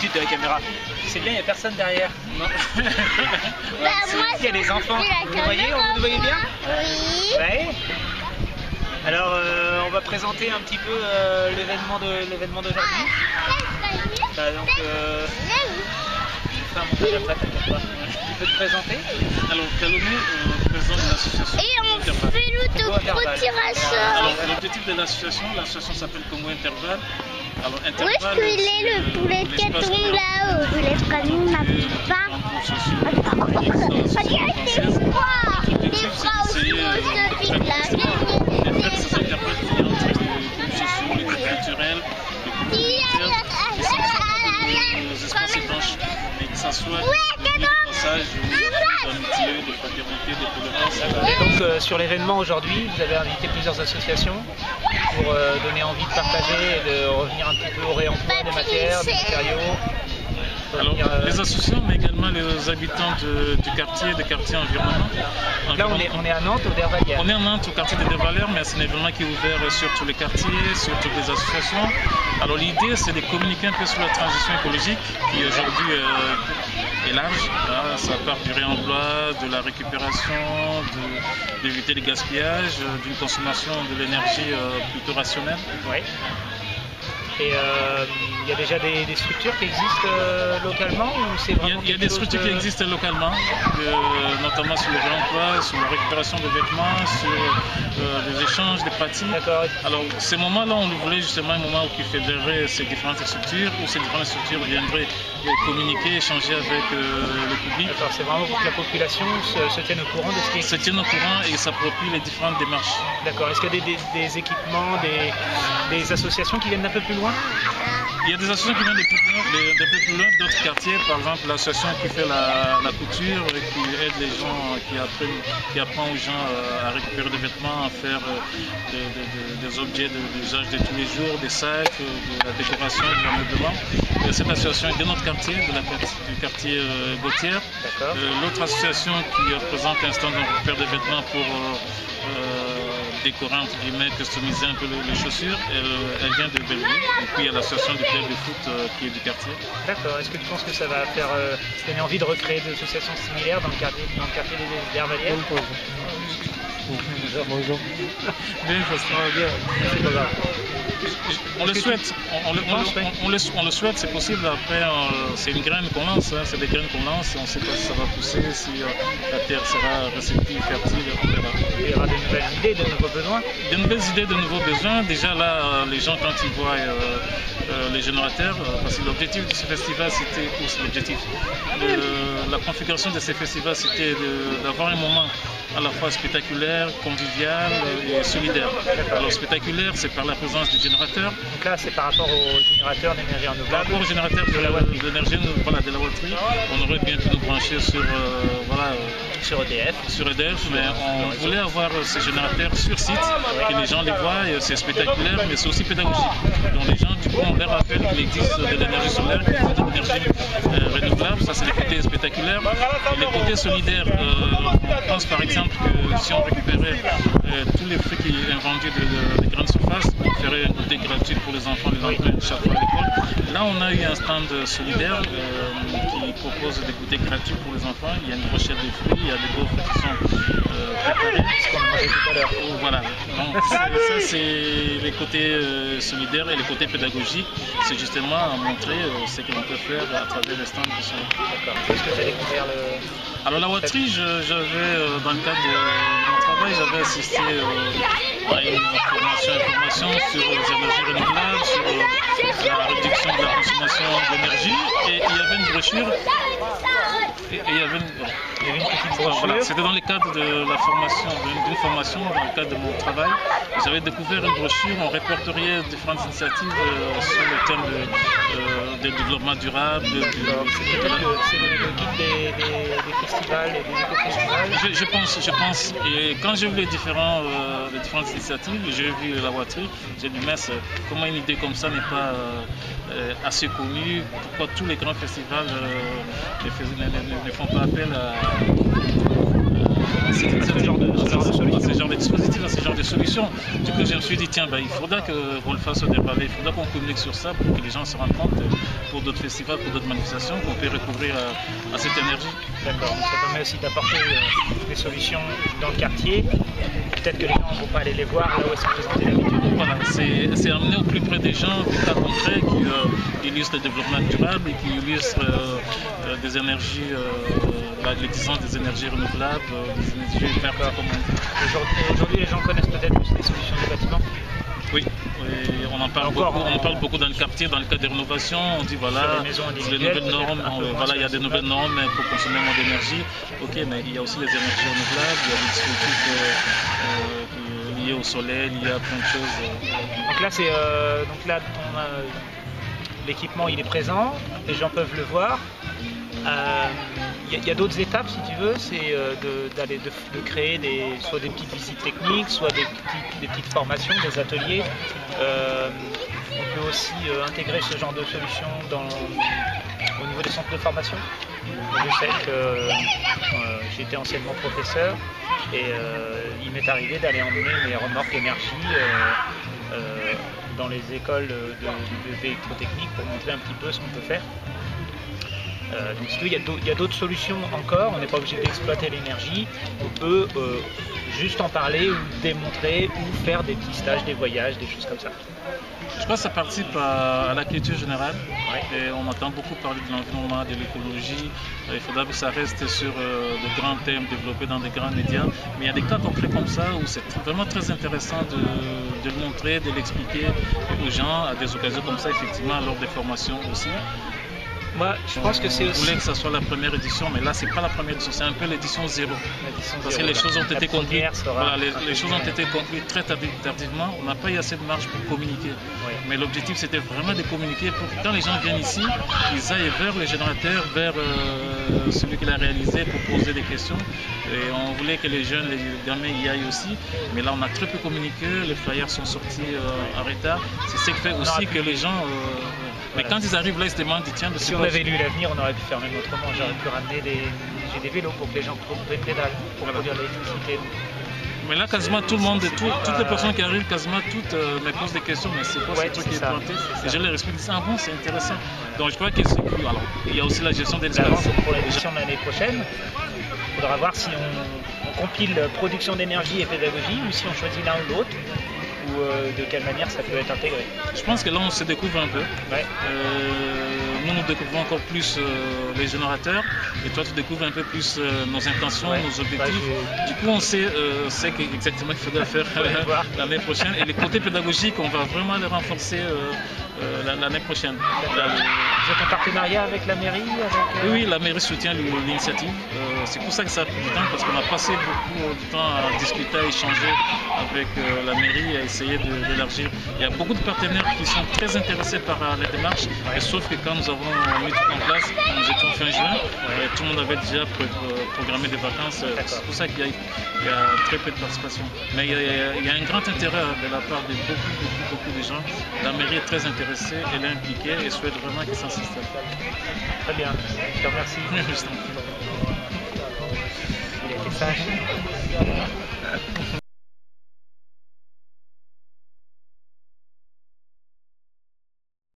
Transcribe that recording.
l'attitude de la caméra. C'est bien, il n'y a personne derrière. Non. Bah, moi, il y a des enfants. Vous le voyez, vous le voyez bien? Oui. Ouais. Alors, on va présenter un petit peu l'événement d'aujourd'hui. Bah, donc, je vais faire un montage après, t'inquiète pas. Tu peux te présenter? Alors, Calomé, président de l'association. Et on fait l'autoprotirage. Alors, l'objectif de l'association s'appelle Congo Intervalle. Alors, Où est-ce qu'il est le poulet qui tombe là-haut? Je laisse pas nous ma pas. Regarde tes bras! Tes bras aussi philosophiques là. Les fêtes, ça s'interprète entre les groupes sociaux, les groupes culturels, les groupes militaires, les espaces étanches. Et que ça soit des passages, des amitiés, des fraternités, des tolérances. Et donc, sur l'événement aujourd'hui, vous avez invité plusieurs associations pour donner envie de partager et de revenir un petit peu au réemploi des matières, des matériaux. Alors, les associations, mais également les habitants du quartier, des quartiers environnants. Là, on est à Nantes, au Dervallière. On est à Nantes, au quartier de Dervallière, mais c'est un événement qui est ouvert sur tous les quartiers, sur toutes les associations. Alors, l'idée, c'est de communiquer un peu sur la transition écologique, qui aujourd'hui est large. Hein. Ça part du réemploi, de la récupération, d'éviter le gaspillage, d'une consommation de l'énergie plutôt rationnelle. Oui. Et il y a déjà des structures qui existent localement ou c'est vraiment Il y a des structures qui existent localement, notamment sur le réemploi, sur la récupération de vêtements, sur les échanges, des pratiques. D'accord. Alors ces moments-là, on le voulait justement un moment qui fédérerait ces différentes structures, où ces différentes structures viendraient communiquer, échanger avec le public. D'accord, c'est vraiment pour que la population se tienne au courant de ce qui est. Se tienne au courant et s'approprie les différentes démarches. D'accord. Est-ce qu'il y a des équipements, des associations qui viennent d'un peu plus loin? Il y a des associations qui viennent d'un peu plus loin, d'autres quartiers, par exemple l'association qui fait la couture, qui aide les gens, qui apprend aux gens à récupérer des vêtements, à faire des objets d'usage de tous les jours, des sacs, de la décoration, de l'ameublement. Cette association est de notre quartier, du quartier Gautière. L'autre association qui présente un stand où on récupère des vêtements pour décorer, entre guillemets, customiser un peu les chaussures. Elle vient de Belleville. Et puis il y a l'association du club de foot qui est du quartier. D'accord. Est-ce que tu penses que ça va faire donner envie de recréer des associations similaires dans le quartier des Dervallières? Bonjour. Bien, ça sera bien. C'est pas grave. On le souhaite, on le souhaite, c'est possible. Après, c'est une graine qu'on lance, hein. C'est des graines qu'on lance. On ne sait pas si ça va pousser, si la terre sera réceptive, fertile, on verra. Il y aura de nouvelles idées, de nouveaux besoins. De nouvelles idées, de nouveaux besoins. Déjà là, les gens quand ils voient les générateurs, parce que l'objectif de ce festival, c'était l'objectif. La configuration de ces festivals, c'était d'avoir un moment à la fois spectaculaire, convivial et solidaire. Alors spectaculaire, c'est par la présence du générateur. Donc là, c'est par rapport au générateur d'énergie renouvelable. Par rapport au générateur de l'énergie de la Walterie, on aurait bien pu nous brancher sur EDF, mais on voulait avoir ces générateurs sur site, que les gens les voient, c'est spectaculaire, mais c'est aussi pédagogique. Donc les gens, du coup, on leur rappelle qu'il existe de l'énergie solaire, qu'il existe de l'énergie renouvelable, ça c'est les côtés spectaculaires. Et les côtés solidaires, on pense par exemple que si on récupérait tous les fruits qui sont vendus de grandes surfaces, on ferait un goûter gratuit pour les enfants chaque fois à l'école. Là, on a eu un stand solidaire qui propose des goûters gratuits pour les enfants. Il y a une brochette de fruits, il y a des gaufres qui sont préparés. Ce qu'on a mangé tout à l'heure. Voilà. Donc, ça, c'est les côtés solidaires et les côtés pédagogiques. C'est justement montrer ce qu'on peut faire à travers les stands qui sont là. D'accord. Est-ce que tu as découvert le... Alors la Walterie, j'avais, dans le cadre de mon travail, j'avais assisté à une formation sur les énergies renouvelables, sur la réduction de la consommation d'énergie, et il y avait une brochure. Il y avait une petite brochure. Voilà, c'était dans le cadre de la formation, d'une formation, dans le cadre de mon travail. J'avais découvert une brochure, on répertoriait différentes initiatives sur le thème de développement durable. C'est le guide des festivals et des éco-festivals. Je pense. Et quand j'ai vu les différentes initiatives, j'ai vu la Walterie, j'ai dit, mais comment une idée comme ça n'est pas assez connue? Pourquoi tous les grands festivals ne font pas appel à ce genre de solution. Ce genre de dispositif, ce genre de solution. Du coup, je me suis dit, tiens, il faudra qu'on le fasse au départ, il faudra qu'on communique sur ça pour que les gens se rendent compte pour d'autres festivals, pour d'autres manifestations, qu'on peut recourir à cette énergie. D'accord, donc ça permet aussi d'apporter des solutions dans le quartier. Peut-être que les gens ne vont pas aller les voir là où elles sont présentées d'habitude. Voilà, c'est amener au plus près des gens des cas concrets qui illustrent le développement durable et qui illustrent des énergies, l'existence des énergies renouvelables, des énergies vertes, comme on dit. Aujourd'hui, les gens connaissent peut-être aussi des solutions de bâtiments. Oui, on en parle beaucoup. On en parle beaucoup dans le quartier, dans le cas des rénovations. On dit voilà, les nouvelles normes. Voilà, il y a des nouvelles normes pour consommer moins d'énergie. Ok, mais il y a aussi les énergies renouvelables. Il y a des dispositifs liés au soleil, liés à plein de choses. Donc là, l'équipement il est présent. Les gens peuvent le voir. Il y a d'autres étapes si tu veux, c'est de créer soit des petites visites techniques, soit des petites formations, des ateliers. On peut aussi intégrer ce genre de solution au niveau des centres de formation. Je sais que j'étais anciennement professeur et il m'est arrivé d'aller emmener mes remorques énergie dans les écoles d'électrotechnique pour montrer un petit peu ce qu'on peut faire. Donc si tu veux, il y a d'autres solutions encore, on n'est pas obligé d'exploiter l'énergie, on peut juste en parler ou démontrer ou faire des petits stages, des voyages, des choses comme ça. Je pense que ça participe à la culture générale. Et on entend beaucoup parler de l'environnement, de l'écologie. Il faudra que ça reste sur de grands thèmes développés dans des grands médias. Mais il y a des cas concrets comme ça où c'est vraiment très intéressant de le montrer, de l'expliquer aux gens à des occasions comme ça, effectivement, lors des formations aussi. Moi, je pense que c'est aussi... On voulait que ça soit la première édition, mais là, c'est pas la première édition, c'est un peu l'édition 0. Parce que les choses ont été conclues. Voilà, les choses ont été conclues très tardivement. On n'a pas eu assez de marge pour communiquer. Oui. Mais l'objectif, c'était vraiment de communiquer pour que quand les gens viennent ici, ils aillent vers le générateur, vers celui qui l'a réalisé pour poser des questions. Et on voulait que les jeunes, les gamins y aillent aussi. Mais là, on a très peu communiqué. Les flyers sont sortis en retard. C'est ce qui fait aussi que les gens... Mais quand ils arrivent là, ils se demandent, tiens, si on avait lu l'avenir, on aurait pu faire même autrement. J'aurais pu ramener des vélos pour que les gens pédalent, pour produire l'électricité. Mais là, quasiment tout le monde, toutes les personnes qui arrivent, quasiment toutes me posent des questions. Mais c'est quoi ce truc qui est planté? Et je leur explique, ah bon, c'est intéressant. Donc je crois que c'est cool. Alors, il y a aussi la gestion des espaces. Pour l'édition de l'année prochaine, il faudra voir si on compile production d'énergie et pédagogie ou si on choisit l'un ou l'autre. Ou de quelle manière ça peut être intégré. Je pense que là on se découvre un peu. Ouais. Nous découvrons encore plus les générateurs et toi tu découvres un peu plus nos intentions, nos objectifs. Du coup on sait exactement qu'il faudra faire l'année prochaine et les côtés pédagogiques on va vraiment les renforcer l'année prochaine. Vous êtes en partenariat avec la mairie Oui, la mairie soutient l'initiative. C'est pour ça que ça a pris du temps parce qu'on a passé beaucoup de temps à discuter, à échanger avec la mairie, à essayer d'élargir. Il y a beaucoup de partenaires qui sont très intéressés par la démarche, sauf que quand nous avons mis tout en place, nous étions fin juin, tout le monde avait déjà programmé des vacances. C'est pour ça qu'il y a très peu de participation. Mais il y a un grand intérêt de la part de beaucoup de gens. La mairie est très intéressée, elle est impliquée et souhaite vraiment que ça s'installe. Très bien, je te remercie. Il a été sage.